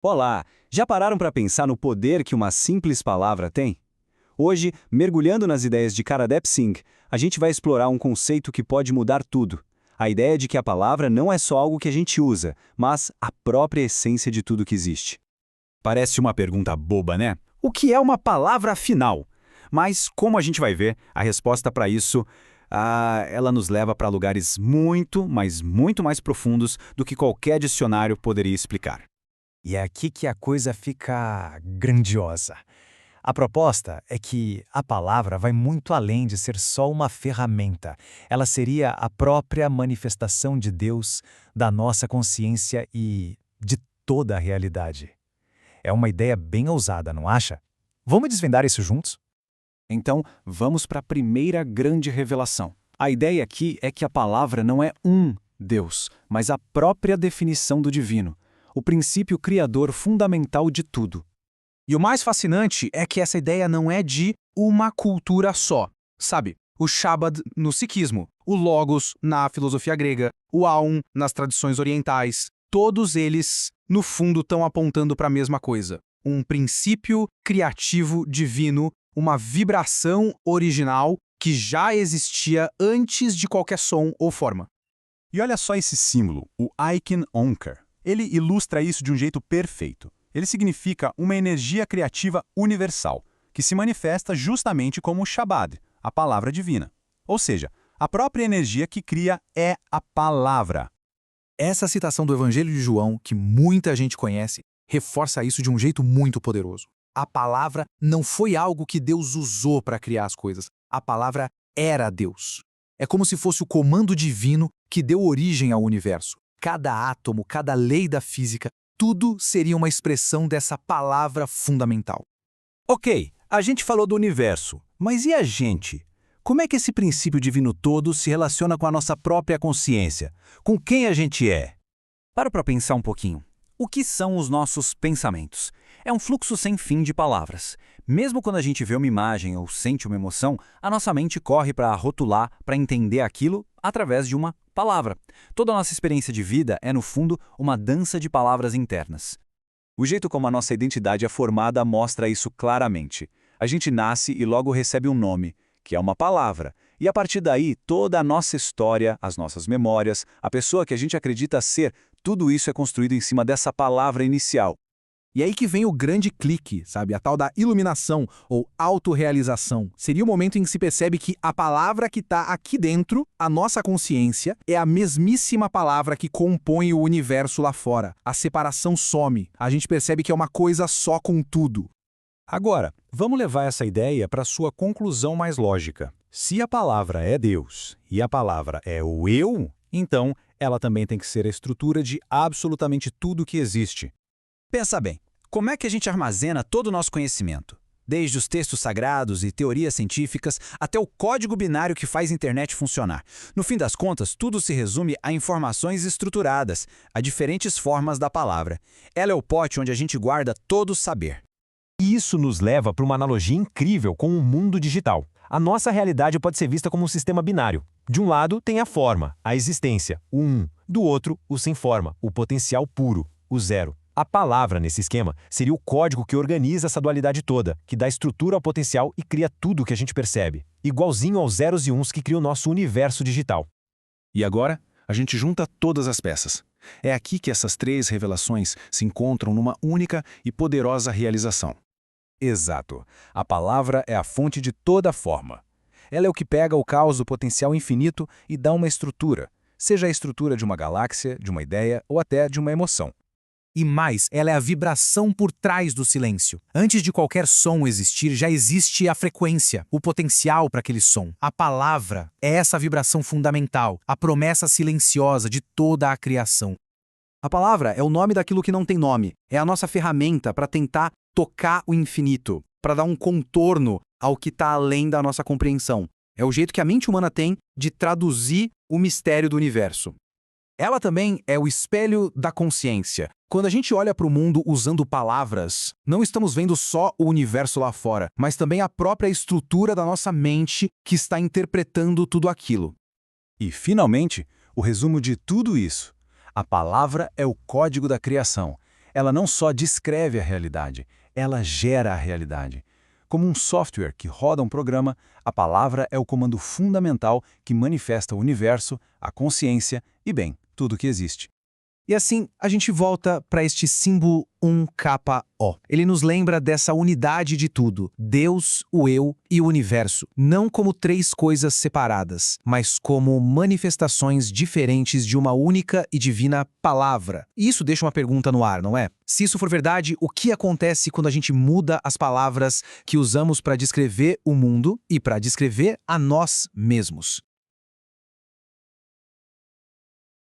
Olá! Já pararam para pensar no poder que uma simples palavra tem? Hoje, mergulhando nas ideias de Karadep Singh, a gente vai explorar um conceito que pode mudar tudo. A ideia de que a palavra não é só algo que a gente usa, mas a própria essência de tudo que existe. Parece uma pergunta boba, né? O que é uma palavra afinal? Mas, como a gente vai ver, a resposta para isso, ela nos leva para lugares muito, mas muito mais profundos do que qualquer dicionário poderia explicar. E é aqui que a coisa fica grandiosa. A proposta é que a palavra vai muito além de ser só uma ferramenta. Ela seria a própria manifestação de Deus, da nossa consciência e de toda a realidade. É uma ideia bem ousada, não acha? Vamos desvendar isso juntos? Então, vamos para a primeira grande revelação. A ideia aqui é que a palavra não é um Deus, mas a própria definição do divino, o princípio criador fundamental de tudo. E o mais fascinante é que essa ideia não é de uma cultura só. Sabe, o Shabad no sikhismo, o Logos na filosofia grega, o Aum nas tradições orientais, todos eles, no fundo, estão apontando para a mesma coisa. Um princípio criativo divino, uma vibração original que já existia antes de qualquer som ou forma. E olha só esse símbolo, o Aiken Onkar. Ele ilustra isso de um jeito perfeito. Ele significa uma energia criativa universal, que se manifesta justamente como o Shabad, a palavra divina. Ou seja, a própria energia que cria é a palavra. Essa citação do Evangelho de João, que muita gente conhece, reforça isso de um jeito muito poderoso. A palavra não foi algo que Deus usou para criar as coisas. A palavra era Deus. É como se fosse o comando divino que deu origem ao universo. Cada átomo, cada lei da física, tudo seria uma expressão dessa palavra fundamental. Ok, a gente falou do universo, mas e a gente? Como é que esse princípio divino todo se relaciona com a nossa própria consciência? Com quem a gente é? Para pensar um pouquinho. O que são os nossos pensamentos? É um fluxo sem fim de palavras. Mesmo quando a gente vê uma imagem ou sente uma emoção, a nossa mente corre para rotular, para entender aquilo através de uma palavra. Toda a nossa experiência de vida é, no fundo, uma dança de palavras internas. O jeito como a nossa identidade é formada mostra isso claramente. A gente nasce e logo recebe um nome, que é uma palavra. E a partir daí, toda a nossa história, as nossas memórias, a pessoa que a gente acredita ser, tudo isso é construído em cima dessa palavra inicial. E aí que vem o grande clique, sabe? A tal da iluminação ou autorrealização. Seria o momento em que se percebe que a palavra que está aqui dentro, a nossa consciência, é a mesmíssima palavra que compõe o universo lá fora. A separação some. A gente percebe que é uma coisa só com tudo. Agora, vamos levar essa ideia para sua conclusão mais lógica. Se a palavra é Deus e a palavra é o eu, então ela também tem que ser a estrutura de absolutamente tudo que existe. Pensa bem, como é que a gente armazena todo o nosso conhecimento? Desde os textos sagrados e teorias científicas até o código binário que faz a internet funcionar. No fim das contas, tudo se resume a informações estruturadas, a diferentes formas da palavra. Ela é o pote onde a gente guarda todo o saber. E isso nos leva para uma analogia incrível com o mundo digital. A nossa realidade pode ser vista como um sistema binário. De um lado tem a forma, a existência, o um. Do outro, o sem forma, o potencial puro, o zero. A palavra, nesse esquema, seria o código que organiza essa dualidade toda, que dá estrutura ao potencial e cria tudo o que a gente percebe. Igualzinho aos zeros e uns que cria o nosso universo digital. E agora, a gente junta todas as peças. É aqui que essas três revelações se encontram numa única e poderosa realização. Exato. A palavra é a fonte de toda a forma. Ela é o que pega o caos do potencial infinito e dá uma estrutura, seja a estrutura de uma galáxia, de uma ideia ou até de uma emoção. E mais, ela é a vibração por trás do silêncio. Antes de qualquer som existir, já existe a frequência, o potencial para aquele som. A palavra é essa vibração fundamental, a promessa silenciosa de toda a criação. A palavra é o nome daquilo que não tem nome. É a nossa ferramenta para tentar tocar o infinito, para dar um contorno ao que está além da nossa compreensão. É o jeito que a mente humana tem de traduzir o mistério do universo. Ela também é o espelho da consciência. Quando a gente olha para o mundo usando palavras, não estamos vendo só o universo lá fora, mas também a própria estrutura da nossa mente que está interpretando tudo aquilo. E, finalmente, o resumo de tudo isso. A palavra é o código da criação. Ela não só descreve a realidade, ela gera a realidade. Como um software que roda um programa, a palavra é o comando fundamental que manifesta o universo, a consciência e, bem, tudo que existe. E assim, a gente volta para este símbolo 1KO. Ele nos lembra dessa unidade de tudo, Deus, o eu e o universo, não como três coisas separadas, mas como manifestações diferentes de uma única e divina palavra. E isso deixa uma pergunta no ar, não é? Se isso for verdade, o que acontece quando a gente muda as palavras que usamos para descrever o mundo e para descrever a nós mesmos?